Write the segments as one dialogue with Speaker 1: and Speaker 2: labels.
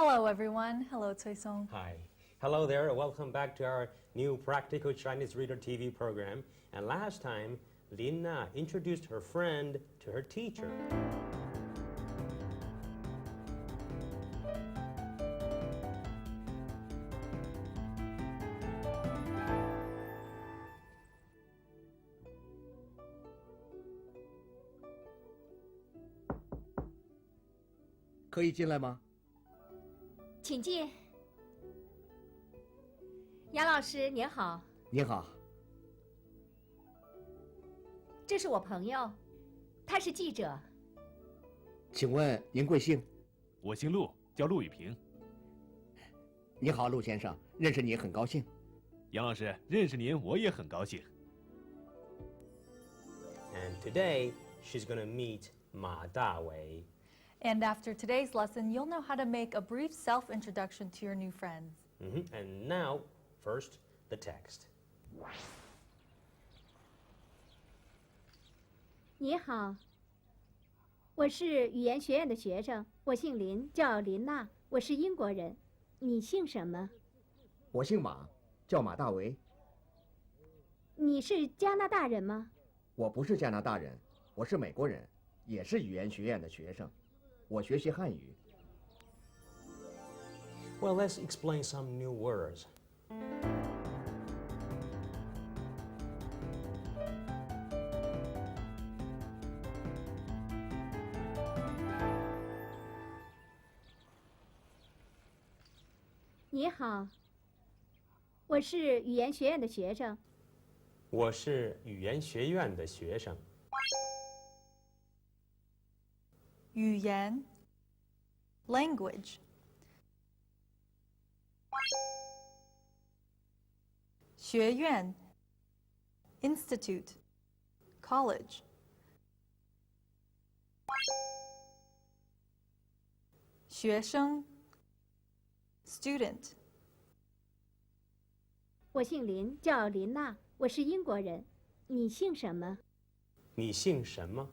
Speaker 1: Hello, everyone. Hello, Cui-song.
Speaker 2: Hi. Hello there. Welcome back to our new Practical Chinese Reader TV program. And last time, Lin Na introduced her friend to her teacher.
Speaker 3: “可以进来吗？”
Speaker 4: 请进。杨老师您好，
Speaker 3: 您好。
Speaker 4: 这是我朋友，他是记者。
Speaker 3: 请问您贵姓？
Speaker 5: 我姓陆，叫陆羽平。
Speaker 3: 你好，陆先生，认识你很高兴。
Speaker 5: 杨老师，认识您我也很高兴。
Speaker 2: And today, she's going to meet Ma Dawei.
Speaker 1: And after today's lesson, you'll know how to make a brief self-introduction to your new friends.
Speaker 2: And now, first, the text.
Speaker 4: 你好，我是语言学院的学生，我姓林，叫林娜，我是英国人。你姓什么？
Speaker 3: 我姓马，叫马大为。
Speaker 4: 你是加拿大人吗？
Speaker 3: 我不是加拿大人，我是美国人，也是语言学院的学生。我学习汉语。
Speaker 2: Well, let's explain some new words.
Speaker 4: 你好，我是语言学院的学生。
Speaker 2: 我是语言学院的学生。
Speaker 1: 语言 language. 学院 institute, college. 学生 student.
Speaker 4: 我姓林，叫林娜，我是英国人。你姓什么？
Speaker 2: 你姓什么？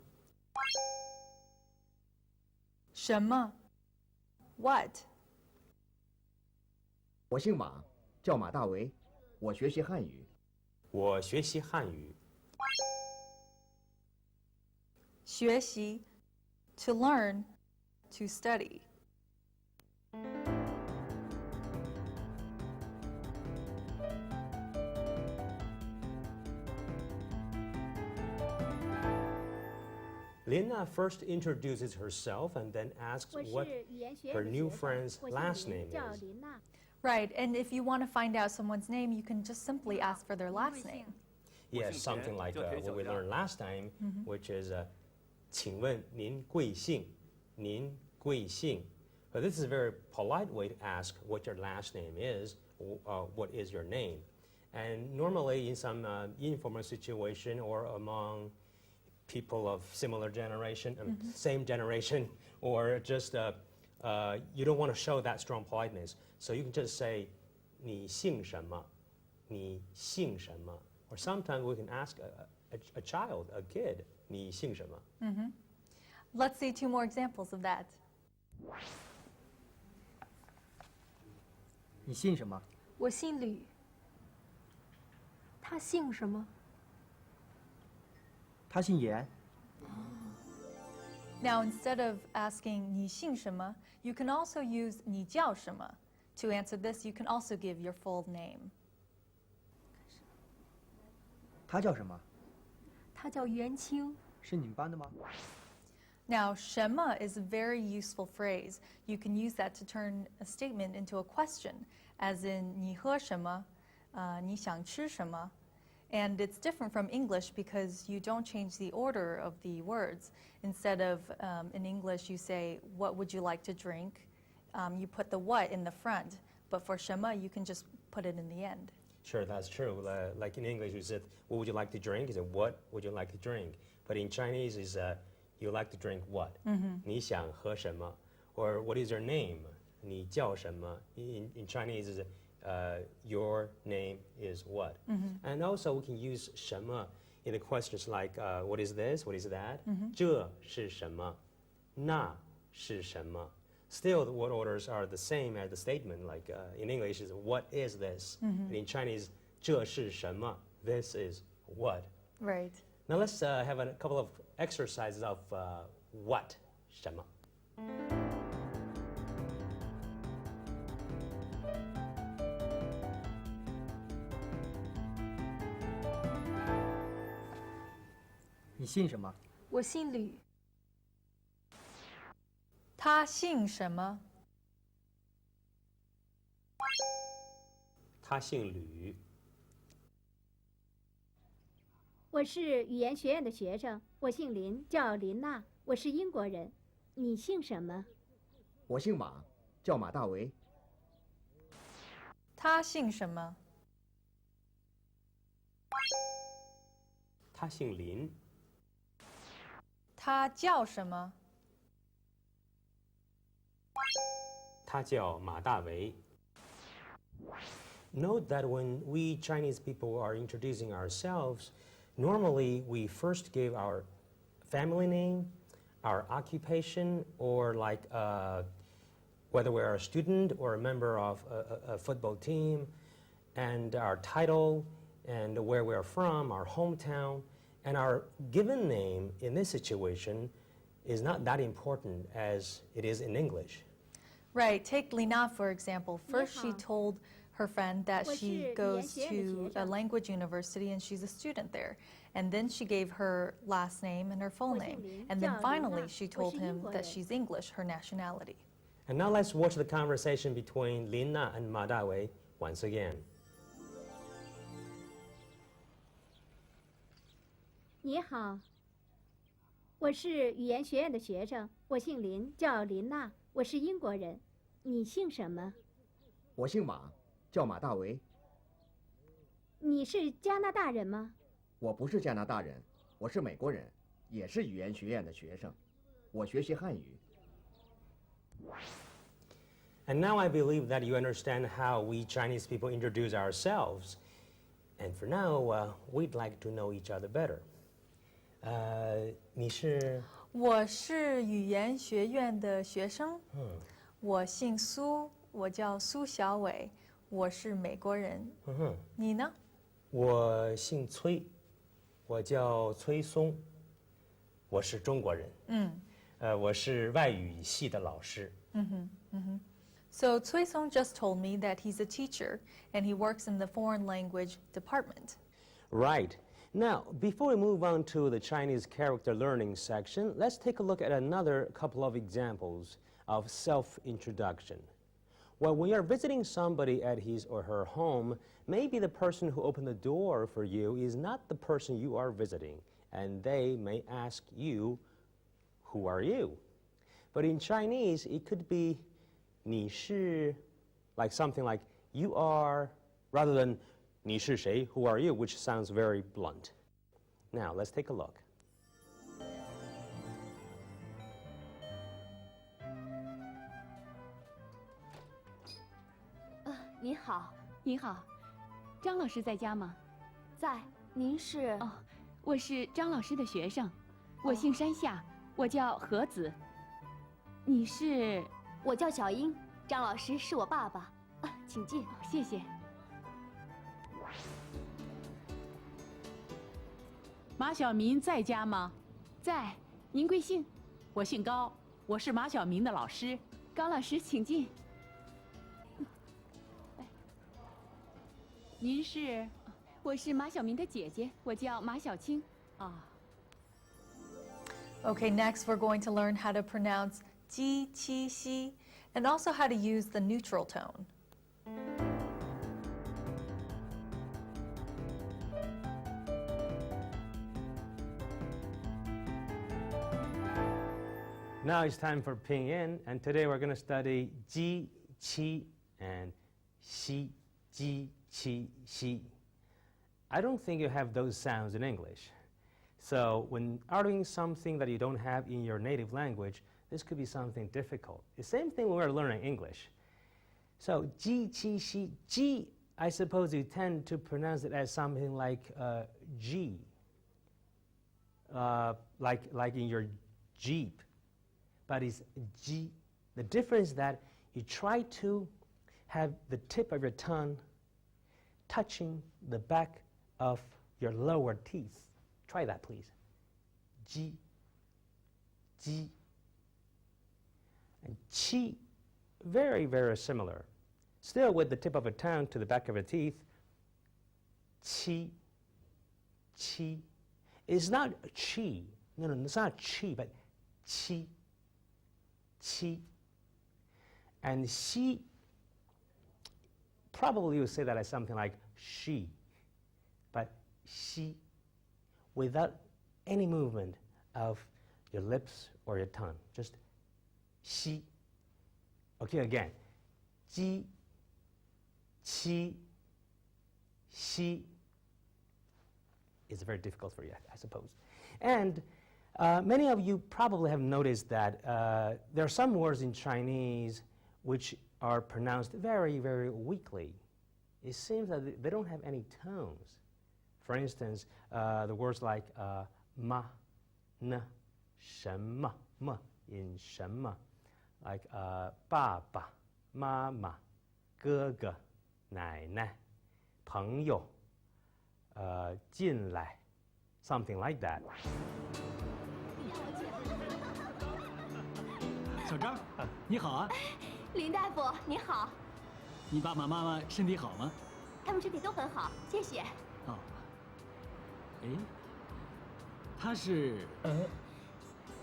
Speaker 1: 什么 what.
Speaker 3: 我姓马，叫马大为，我学习汉语。
Speaker 2: 我学习汉语。
Speaker 1: 学习 to learn, to study.
Speaker 2: Lina first introduces herself and then asks
Speaker 4: 我是
Speaker 2: what
Speaker 4: 语言学
Speaker 2: her
Speaker 4: 院的
Speaker 2: new
Speaker 4: 学
Speaker 2: friend's
Speaker 4: 生，我
Speaker 2: last
Speaker 4: 姓林，
Speaker 2: name
Speaker 4: 叫
Speaker 2: is.
Speaker 4: 林娜。
Speaker 1: Right, and if you want to find out someone's name, you can just simply ask for their last name.
Speaker 2: Yes, something like what we learned last time, which is 请问您贵姓？您贵姓？ But this is a very polite way to ask what your last name is, what is your name. And normally in some informal situation or among people of similar generation, same generation, or just you don't want to show that strong politeness. So you can just say 你姓什么？你姓什么？ Or sometimes we can ask a child, a kid, 你姓什么？
Speaker 1: Let's see two more examples of that.
Speaker 6: 你姓什么？
Speaker 7: 我姓吕。他姓什么？
Speaker 6: 他姓严。
Speaker 1: Now, instead of asking 你姓什么, you can also use 你叫什么. To answer this, you can also give your full name.
Speaker 6: 他叫什么？
Speaker 7: 他叫袁清。
Speaker 6: 是你们班的吗？
Speaker 1: Now, 什么 is a very useful phrase. You can use that to turn a statement into a question, as in 你喝什么? 你想吃什么? And it's different from English because you don't change the order of the words. Instead of, in English, you say, what would you like to drink? You put the what in the front. But for 什么, you can just put it in the end.
Speaker 2: Sure, that's true. Like in English, you said, what would you like to drink? You said, what would you like to drink? But in Chinese, is you like to drink what? 你想喝什么? Or what is your name? 你叫什么? In Chinese, is your name is what? And also, we can use 什么 in the questions like, what is this? What is that? 这是什么? 那是什么? Still, the word orders are the same as the statement. Like in English, is what is this? And in Chinese, 这是什么? This is what.
Speaker 1: Right.
Speaker 2: Now let's have a couple of exercises of what, 什么.
Speaker 6: 你姓什么？
Speaker 7: 我姓吕。
Speaker 1: 他姓什么？
Speaker 2: 他姓吕。
Speaker 4: 我是语言学院的学生，我姓林，叫林娜，我是英国人。你姓什么？
Speaker 3: 我姓马，叫马大为。
Speaker 1: 他姓什么？
Speaker 2: 他姓林。
Speaker 1: 他叫什么？
Speaker 2: 他叫马大为。Note that when we Chinese people are introducing ourselves, normally we first give our family name, our occupation, or like whether we're a student or a member of a football team, and our title, and where we're from, our hometown, and our given name in this situation is not that important as it is in English.
Speaker 1: Right. Take Lina, for example. First, she
Speaker 4: 你好。
Speaker 1: told her friend that
Speaker 4: 我是
Speaker 1: she
Speaker 4: 语言
Speaker 1: goes
Speaker 4: 学院的
Speaker 1: to
Speaker 4: 学
Speaker 1: a
Speaker 4: 生。
Speaker 1: language university and she's a student there. And then she gave her last name and her full
Speaker 4: 我姓
Speaker 1: name.
Speaker 4: 林，
Speaker 1: And
Speaker 4: 叫
Speaker 1: then
Speaker 4: 林
Speaker 1: finally,
Speaker 4: 娜，
Speaker 1: she
Speaker 4: 我
Speaker 1: told
Speaker 4: 是
Speaker 1: him
Speaker 4: 英国
Speaker 1: that
Speaker 4: 人。
Speaker 1: she's English, her nationality.
Speaker 2: And now let's watch the conversation between Lin Na and Ma Dawei once again.
Speaker 4: 你好，我是语言学院的学生，我姓林，叫林娜，我是英国人。你姓什么？
Speaker 3: 我姓马，叫马大为。
Speaker 4: 你是加拿大人吗？
Speaker 3: 我不是加拿大人，我是美国人，也是语言学院的学生。我学习汉语。
Speaker 2: And now I believe that you understand how we Chinese people introduce ourselves. And for now, we'd like to know each other better. 你是？
Speaker 1: 我是语言学院的学生。我姓苏，我叫苏小伟，我是美国人。你呢？
Speaker 2: 我姓崔，我叫崔松，我是中国人。我是外语系的老师。
Speaker 1: So Cui Song just told me that he's a teacher and he works in the foreign language department.
Speaker 2: Right. Now, before we move on to the Chinese character learning section, let's take a look at another couple of examples of self-introduction. When we are visiting somebody at his or her home, maybe the person who opened the door for you is not the person you are visiting, and they may ask you, "Who are you?" But in Chinese, it could be 你是, like something like you are, rather than 你是谁, who are you, which sounds very blunt. Now, let's take a look.
Speaker 8: 你好，
Speaker 9: 你好，张老师在家吗？
Speaker 8: 在。您是？
Speaker 9: 哦，我是张老师的学生，我姓山下，我叫何子。你是？
Speaker 8: 我叫小英，张老师是我爸爸。请进。
Speaker 9: 谢谢。
Speaker 10: 马小民在家吗？
Speaker 9: 在。您贵姓？
Speaker 10: 我姓高，我是马小民的老师。
Speaker 9: 高老师，请进。
Speaker 10: 您是？
Speaker 9: 我是马小民的姐姐，我叫马小青。
Speaker 10: 啊。
Speaker 1: Okay, next we're going to learn how to pronounce ji, qi, xi, and also how to use the neutral tone.
Speaker 2: Now it's time for Pinyin, and today we're going to study ji, qi, and xi, ji, qi, xi. I don't think you have those sounds in English. So when uttering something that you don't have in your native language, this could be something difficult. The same thing when we're learning English. So ji, qi, xi, ji, I suppose you tend to pronounce it as something like G, like in your Jeep. But it's ji, The difference is that you try to have the tip of your tongue touching the back of your lower teeth. Try that, please. Ji, ji. And qi, very, very similar. Still with the tip of a tongue to the back of your teeth. Qi, qi. It's not qi. No, it's not qi, but qi, qi. And xi, probably you would say that as something like she, but xi, without any movement of your lips or your tongue, just xi. Okay, again, ji, qi, xi. It's very difficult for you, I suppose. And many of you probably have noticed that there are some words in Chinese which are pronounced very, very weakly. It seems that they don't have any tones. For instance, the words like ma, ne, 什么, ma in 什么, like 爸爸, 妈妈, 哥哥, 奶奶, 朋友, 进来, something like that.
Speaker 11: 小张，你好啊！
Speaker 8: 林大夫，你好。
Speaker 11: 你爸爸妈妈身体好吗？
Speaker 8: 他们身体都很好，谢谢。
Speaker 11: 哦。哎，他是？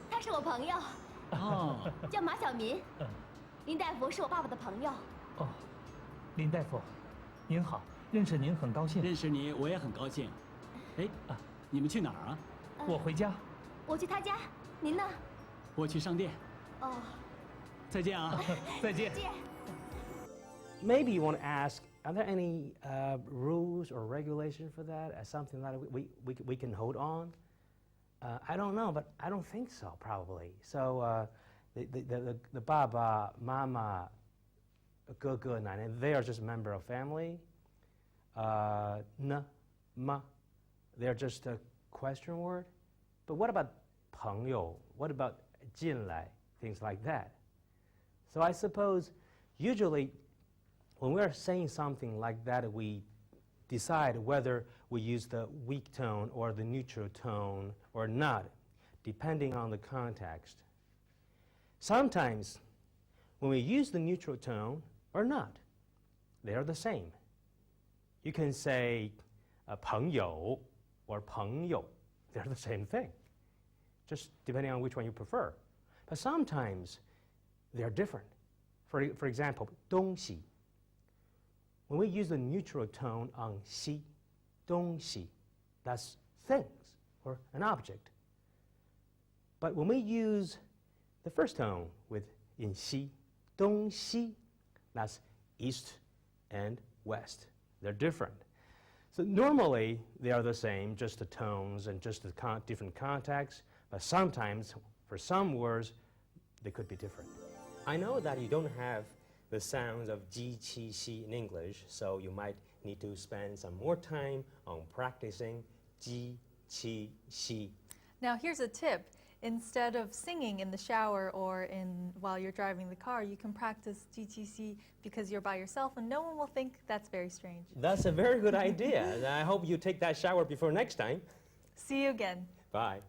Speaker 8: 他是我朋友。
Speaker 11: 哦。
Speaker 8: 叫马小民。林大夫是我爸爸的朋友。
Speaker 12: 哦，林大夫，您好，认识您很高兴。
Speaker 11: 认识你我也很高兴。哎，你们去哪儿啊？
Speaker 12: 我回家。
Speaker 8: 我去他家，您呢？
Speaker 11: 我去商店。
Speaker 8: 哦。
Speaker 11: 再见啊！
Speaker 12: 再见。
Speaker 2: Maybe you want to ask, are there any rules or regulations for that as something that we can hold on? I don't know, but I don't think so, probably. So the Baba, Mama, 哥哥, 奶奶, they are just a member of family. Ne, ma, they're just a question word. But what about 朋友? What about 进来? Things like that. So I suppose usually when we're saying something like that, we decide whether we use the weak tone or the neutral tone or not, depending on the context. Sometimes when we use the neutral tone or not, they are the same. You can say 朋友 or 朋友. They're the same thing, just depending on which one you prefer. But sometimes they are different. For example, 东西. When we use the neutral tone on 西, 东西, that's things or an object. But when we use the first tone with in 西, 东西, that's east and west. They're different. So normally they are the same, just the tones and just the different contexts, but sometimes for some words they could be different. I know that you don't have the sounds of ji, qi, xi in English, so you might need to spend some more time on practicing ji, qi, xi.
Speaker 1: Now here's a tip. Instead of singing in the shower or while you're driving the car, you can practice ji, qi, xi because you're by yourself and no one will think that's very strange.
Speaker 2: That's a very good idea. I hope you take that shower before next time.
Speaker 1: See you again.
Speaker 2: Bye.